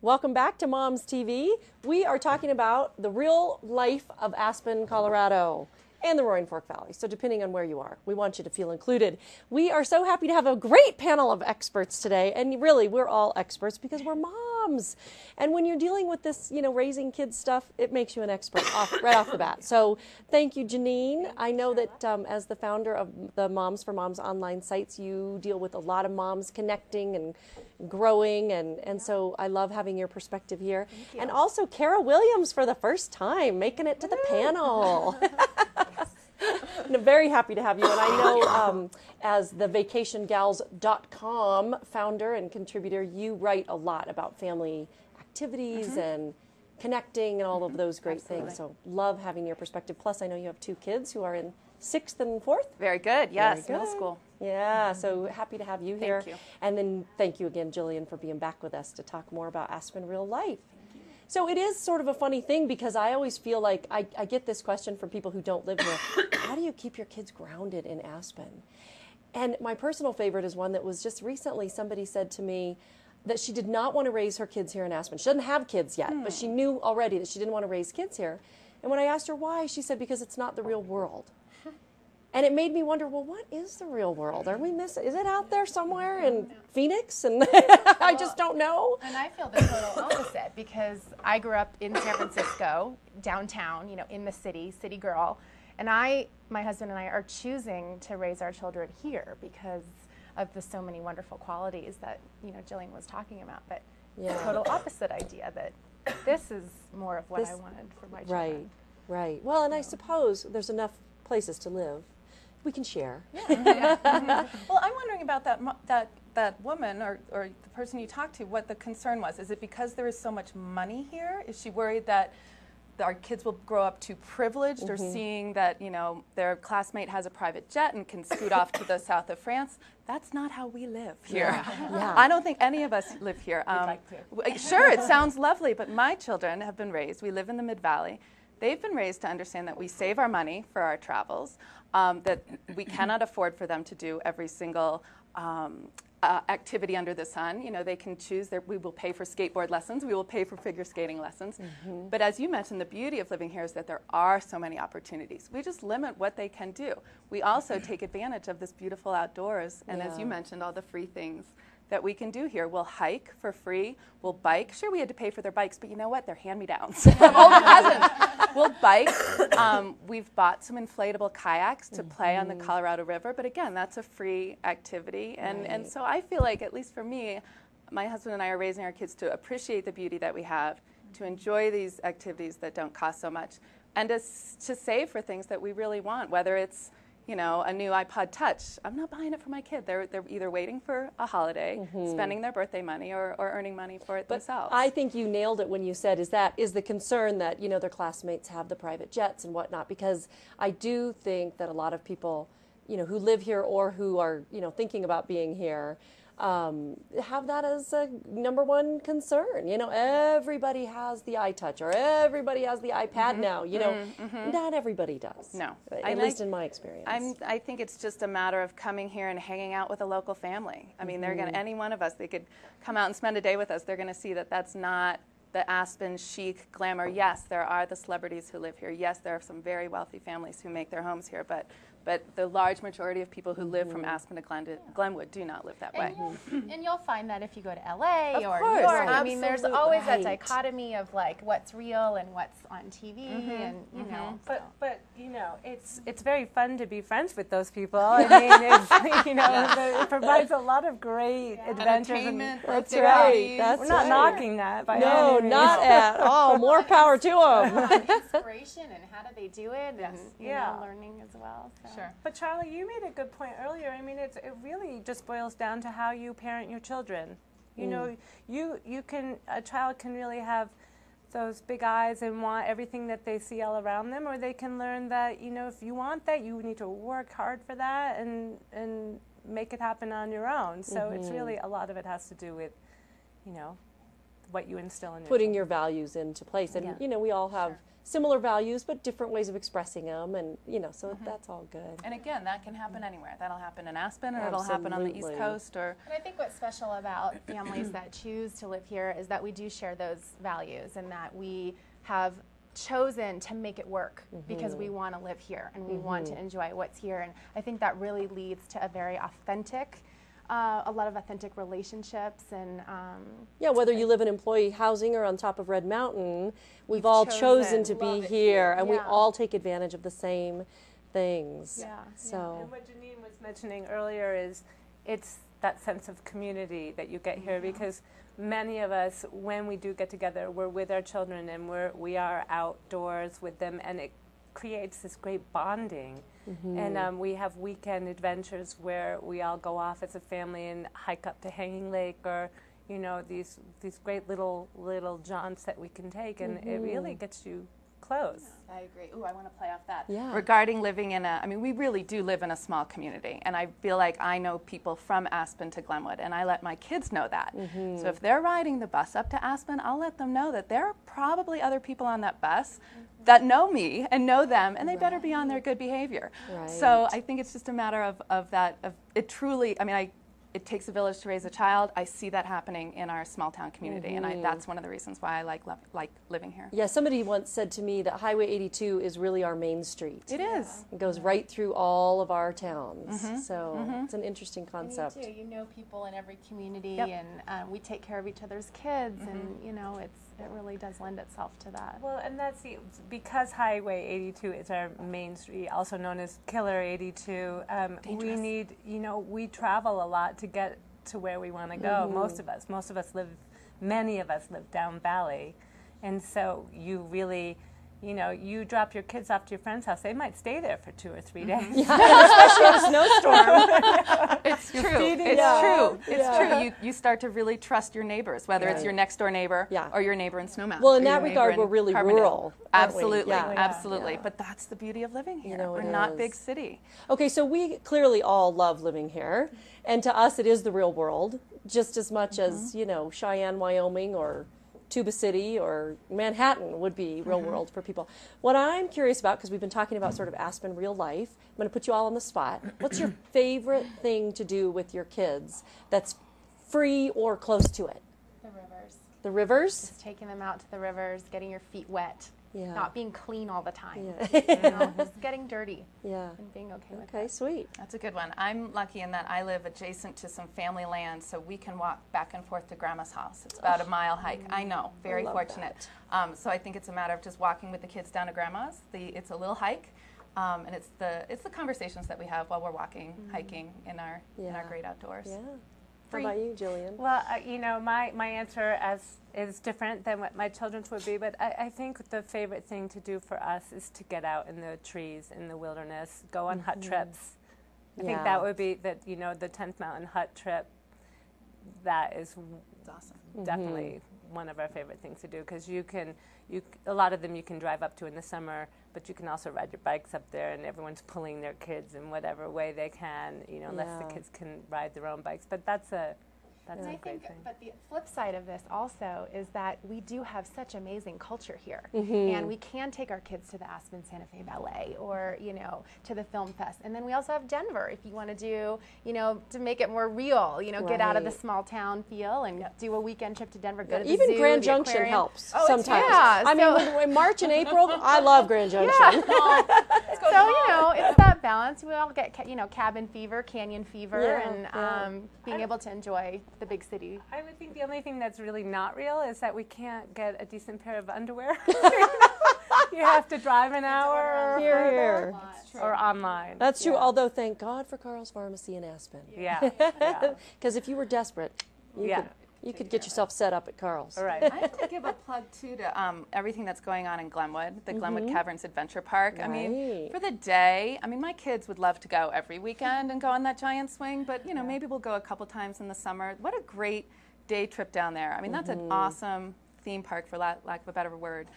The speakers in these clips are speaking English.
Welcome back to Moms TV. We are talking about the real life of Aspen, Colorado, and the Roaring Fork Valley. So depending on where you are, we want you to feel included. We are so happy to have a great panel of experts today. And really, we're all experts because we're moms. And when you're dealing with this, raising kids stuff, it makes you an expert right off the bat. So thank you, Janine. I know that as the founder of the Moms for Moms online sites, you deal with a lot of moms connecting and growing. And so I love having your perspective here. And also Kara Williams for the first time, making it to the panel. I'm very happy to have you, and I know as the vacationgals.com founder and contributor, you write a lot about family activities and connecting and all of those great things. So love having your perspective. Plus, I know you have 2 kids who are in 6th and 4th. Very good. Yes, Very good. middle school. Yeah, so happy to have you here. Thank you. And then thank you again, Jillian, for being back with us to talk more about Aspen real life. So it is sort of a funny thing because I always feel like I get this question from people who don't live here. How do you keep your kids grounded in Aspen? And my personal favorite is one that was just recently somebody said to me that she did not want to raise her kids here in Aspen. She doesn't have kids yet, but she knew already that she didn't want to raise kids here. And when I asked her why, she said, because it's not the real world. And it made me wonder, well, what is the real world? Are we missing? Is it out there somewhere in Phoenix? And I just don't know. And I feel the total opposite because I grew up in San Francisco, downtown, in the city girl. And my husband and I are choosing to raise our children here because of the so many wonderful qualities that, Jillian was talking about. But the total opposite idea that this is more of what I wanted for my children. Right. Well, and I suppose there's enough places to live. We can share. Well, I'm wondering about that woman or the person you talked to, what the concern was. Is it because there is so much money here? Is she worried that our kids will grow up too privileged or seeing that, their classmate has a private jet and can scoot off to the south of France? That's not how we live here. Yeah. I don't think any of us live here. Sure, it sounds lovely, but my children have been raised. We live in the Mid-Valley. They've been raised to understand that we save our money for our travels, that we cannot afford for them to do every single activity under the sun. They can choose. We will pay for skateboard lessons. We will pay for figure skating lessons. But as you mentioned, the beauty of living here is that there are so many opportunities. We just limit what they can do. We also take advantage of this beautiful outdoors, and as you mentioned, all the free things that we can do here. We'll hike for free. We'll bike. Sure, we had to pay for their bikes, but you know what? They're hand-me-downs from old cousins. We'll bike. We've bought some inflatable kayaks to play on the Colorado River, but again, that's a free activity. And so I feel like, at least for me, my husband and I are raising our kids to appreciate the beauty that we have, to enjoy these activities that don't cost so much, and to save for things that we really want, whether it's a new iPod Touch. I'm not buying it for my kid. They're either waiting for a holiday, spending their birthday money, or earning money for it themselves. I think you nailed it when you said, is the concern that, their classmates have the private jets and whatnot, because I do think that a lot of people, who live here or who are, thinking about being here, have that as a number one concern. Everybody has the iTouch or everybody has the iPad now. Not everybody does. No, at least in my experience. I think it's just a matter of coming here and hanging out with a local family. I mean, they're going to, any one of us, they could come out and spend a day with us. They're going to see that that's not the Aspen chic glamour. Yes, there are the celebrities who live here. Yes, there are some very wealthy families who make their homes here, but the large majority of people who live from Aspen to Glenwood do not live that way. And you'll find that if you go to LA or New York. Right. I mean, there's always that dichotomy of like what's real and what's on TV, and But it's very fun to be friends with those people. I mean, it provides a lot of great adventures. Entertainment. That's right. We're not knocking that by No, any means. not at all. More power to them. inspiration and how do they do it, and learning as well. So. Sure. But Charla, you made a good point earlier. I mean, it really just boils down to how you parent your children. A child can really have those big eyes and want everything that they see all around them, or they can learn that, if you want that, you need to work hard for that and make it happen on your own. So it's really, a lot of it has to do with, what you instill in putting your values into place. And, Yeah. you know, we all have similar values, but different ways of expressing them. And, you know, so that's all good. And again, that can happen anywhere. That'll happen in Aspen, or it'll happen on the East Absolutely. Coast. Or And I think what's special about families that choose to live here is that we do share those values, and that we have chosen to make it work because we want to live here and we want to enjoy what's here. And I think that really leads to a very authentic, a lot of authentic relationships. And Yeah, whether you live in employee housing or on top of Red Mountain, we've all chosen to be love it here, and we Yeah. all take advantage of the same things. Yeah. So, And what Janine was mentioning earlier is it's that sense of community that you get here, because many of us, when we do get together, we're with our children and we are outdoors with them, and it creates this great bonding. And we have weekend adventures where we all go off as a family and hike up to Hanging Lake, or you know, these great little jaunts that we can take, and it really gets you close. I agree. Ooh, I want to play off that. Yeah. Regarding living in I mean, we really do live in a small community, and I feel like I know people from Aspen to Glenwood, and I let my kids know that. So if they're riding the bus up to Aspen, I'll let them know that there are probably other people on that bus that know me and know them, and they better be on their good behavior. So Right. I think it's just a matter of that. Of it truly, I mean, it takes a village to raise a child. I see that happening in our small town community, and that's one of the reasons why I like living here. yeah, somebody once said to me that Highway 82 is really our main street. It is. It goes right through all of our towns. So it's an interesting concept. You too. You know people in every community, Yep. and we take care of each other's kids, and you know, it really does lend itself to that. Well, and that's because Highway 82 is our main street, also known as Killer 82. We need, you know, we travel a lot to get to where we want to go. Most of us live, many of us live down valley, and so you really, you know, you drop your kids off to your friend's house, they might stay there for 2 or 3 days. Especially in a snowstorm. It's true. feeding It's them. true. It's true. You start to really trust your neighbors, whether it's Right. your next door neighbor Yeah. or your neighbor in Snowmass. Well, or in your that neighbor regard, in we're really Carbondale. rural, aren't we? Absolutely, Yeah. absolutely. Yeah. But that's the beauty of living here. know, We're it not is. big city. Okay, so we clearly all love living here, and to us it is the real world, just as much as, you know, Cheyenne, Wyoming, or Tuba City or Manhattan would be real world for people. What I'm curious about, because we've been talking about sort of Aspen real life, I'm going to put you all on the spot. What's your favorite thing to do with your kids that's free or close to it? The rivers. The rivers? Just taking them out to the rivers, getting your feet wet, Yeah. not being clean all the time. Yeah. You know, just getting dirty Yeah. and being okay with Okay, it. sweet. That's a good one. I'm lucky in that I live adjacent to some family land, so we can walk back and forth to Grandma's house. It's about a mile hike. I know, very love fortunate. So I think it's a matter of just walking with the kids down to Grandma's. It's a little hike, and it's the conversations that we have while we're walking, hiking in our Yeah. great outdoors. Yeah. How about you, Jillian? Well, you know, my answer is different than what my children's would be, but I think the favorite thing to do for us is to get out in the trees, in the wilderness, go on hut trips. I think that would be the 10th Mountain hut trip. That is It's awesome. definitely one of our favorite things to do, because a lot of them you can drive up to in the summer, but you can also ride your bikes up there, and everyone's pulling their kids in whatever way they can, you know, unless the Yeah. kids can ride their own bikes. But that's a And I great think, thing. but the flip side of this also is that we do have such amazing culture here, and we can take our kids to the Aspen Santa Fe Ballet, or you know, to the Film Fest, and then we also have Denver if you want to do, you know, to make it more real, you know, get out of the Right. small town feel and do a weekend trip to Denver. Go to the Even zoo, Grand the Junction aquarium. helps Oh, it's- sometimes. yeah, I mean, in March and April, I love Grand Junction. So you know, it's that balance. We all get cabin fever, canyon fever, Yeah, and being able to enjoy the big city. I would think the only thing that's really not real is that we can't get a decent pair of underwear. You have to drive an hour Here, here. or online. That's true, although thank God for Carl's Pharmacy in Aspen. Yeah. Because if you were desperate, you could get yourself set up at Carl's. All right. I have to give a plug too to everything that's going on in Glenwood, the Glenwood Caverns Adventure Park. I mean, Right. for the day, I mean, my kids would love to go every weekend and go on that giant swing, but you know, maybe we'll go a couple times in the summer. What a great day trip down there. I mean, that's an awesome theme park, for lack of a better word.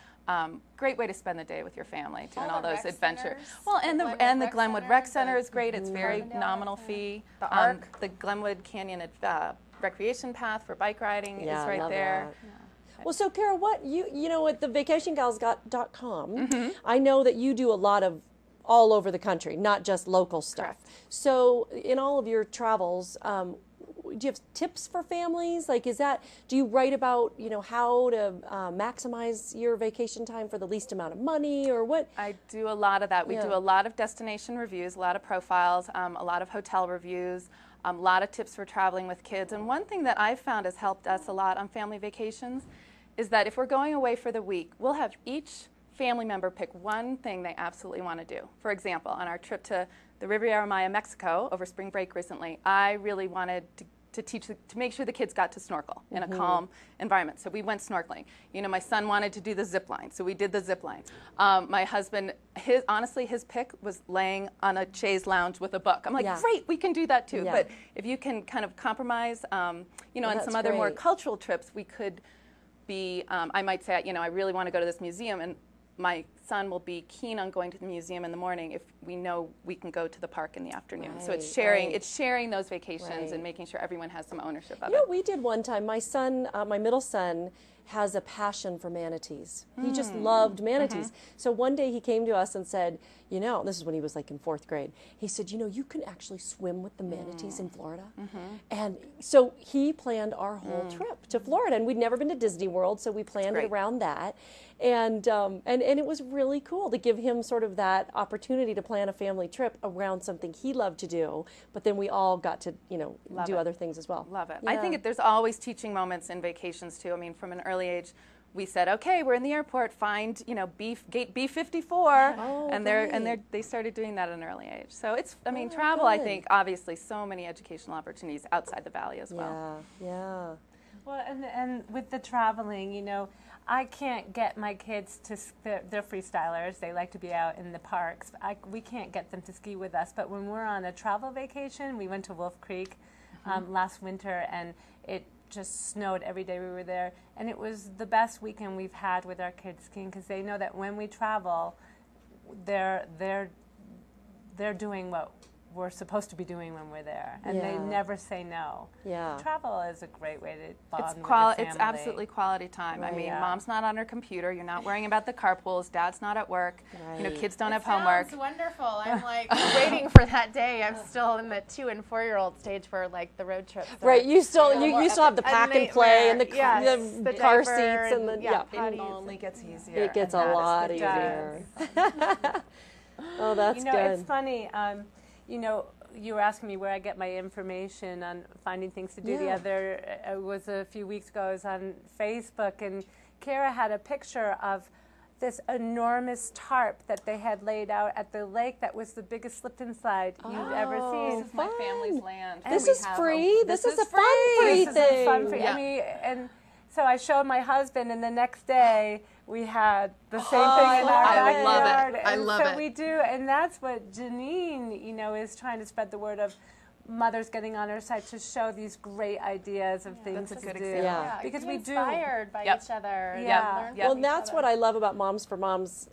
Great way to spend the day with your family, doing all the those rec adventures. centers, Well, and the Glenwood Rec Center the is great. It's very Carbondale nominal Rec Center. fee. The Arc. The Glenwood Canyon Recreation Path for bike riding Yeah, is right love there. that. Well, so Kara, what you know at the vacationgalsgot.com, I know that you do a lot of all over the country, not just local stuff. Correct. So in all of your travels, do you have tips for families? Like, do you write about, how to maximize your vacation time for the least amount of money, or what? I do a lot of that. We do a lot of destination reviews, a lot of profiles, a lot of hotel reviews, a lot of tips for traveling with kids. And one thing that I've found has helped us a lot on family vacations is that if we're going away for the week, we'll have each family member pick one thing they absolutely want to do. For example, on our trip to the Riviera Maya, Mexico, over spring break recently, I really wanted to make sure the kids got to snorkel in a calm environment. So we went snorkeling. My son wanted to do the zip line, so we did the zip line. My husband, his pick was laying on a chaise lounge with a book. I'm like, great, we can do that too. Yeah. But if you can kind of compromise, on some other more cultural trips, we could be, I might say, I really want to go to this museum, and my son will be keen on going to the museum in the morning if we know we can go to the park in the afternoon. So it's sharing those vacations and making sure everyone has some ownership of it. We did one time. My son, my middle son, has a passion for manatees. He just loved manatees. So one day he came to us and said, this is when he was like in 4th grade. He said, you can actually swim with the manatees in Florida. And so he planned our whole trip to Florida, and we'd never been to Disney World, so we planned it around that. And it was really cool to give him sort of that opportunity to plan a family trip around something he loved to do, but then we all got to, do other things as well. Love it. Yeah. I think there's always teaching moments in vacations too. I mean, from an early age, we said, okay, we're in the airport, find, gate B54, and they started doing that at an early age. So it's, travel, I think, obviously, so many educational opportunities outside the Valley as well. Yeah. Well, and with the traveling, I can't get my kids to, they're freestylers, they like to be out in the parks. We can't get them to ski with us, but when we're on a travel vacation, we went to Wolf Creek last winter, and it just snowed every day we were there, and it was the best weekend we've had with our kids skiing, because they know that when we travel, they're doing what we're supposed to be doing when we're there, and they never say no. Yeah. Travel is a great way to bond with your family. It's absolutely quality time. I mean, mom's not on her computer, you're not worrying about the carpools, dad's not at work, kids don't have homework. Sounds wonderful. I'm like waiting for that day. I'm still in the 2- and 4-year-old stage for like the road trips. Right, you still have the pack and play and the car seats and the It only gets easier. It gets a lot easier. Oh, that's good. It's funny. You were asking me where I get my information on finding things to do. It was a few weeks ago, I was on Facebook, and Kara had a picture of this enormous tarp that they had laid out at the lake that was the biggest slip and slide you've ever seen. This is my family's land. This is free? This is a fun-free thing. This is a fun-free. Yeah. So I showed my husband, and the next day we had the same thing in our backyard. I love it. So we do, and that's what Janine, is trying to spread the word of mothers getting on her side to show these great ideas of things to do. Yeah. Because we do inspired by each other. Yeah. Well, that's what I love about Moms for Moms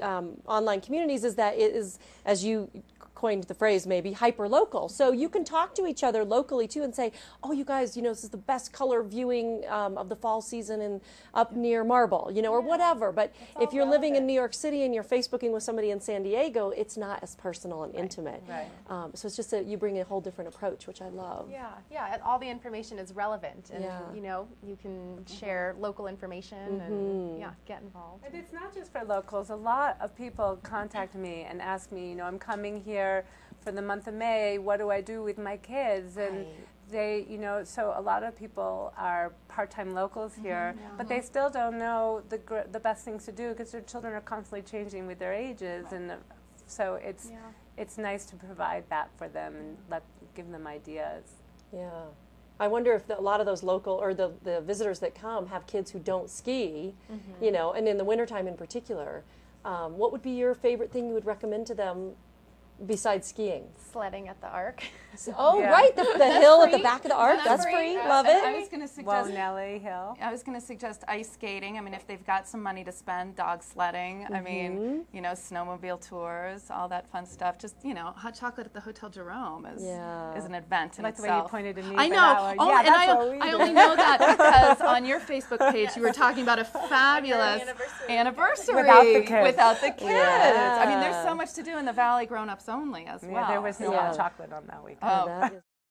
online communities, is that it is, as you coined the phrase, maybe hyper-local. So you can talk to each other locally too and say, oh, you guys, this is the best color viewing of the fall season up near Marble, or whatever. But if you're living in New York City and you're Facebooking with somebody in San Diego, it's not as personal and intimate. Right. So it's just that you bring a whole different approach, which I love. Yeah. And all the information is relevant, and you can share local information and get involved. And it's not just for locals. A lot of people contact me and ask me, I'm coming here for the month of May, what do I do with my kids? And they, so a lot of people are part-time locals here, but they still don't know the best things to do, because their children are constantly changing with their ages, and so it's nice to provide that for them and give them ideas. Yeah. I wonder if a lot of those local, or the visitors that come, have kids who don't ski, and in the wintertime in particular. What would be your favorite thing you would recommend to them besides skiing? Sledding at the Ark. Oh, Yeah. right, the hill at the free? back of the Ark. Isn't that That's free? free. Love I it. was going to Well, suggest Nelly Hill. I was going to suggest ice skating. I mean, if they've got some money to spend, dog sledding. I mean, you know, snowmobile tours, all that fun stuff. Just, you know, hot chocolate at the Hotel Jerome is an event in I like the itself. way you pointed to me. I for know. that one. Oh, Yeah, and that's what we I do. only know that because on your Facebook page you were talking about a fabulous anniversary Without the kids. Without the kids. Yeah. I mean, there's so much to do in the Valley, grown-ups only as well. Yeah, there was no Yeah. hot chocolate on that weekend. Oh. That is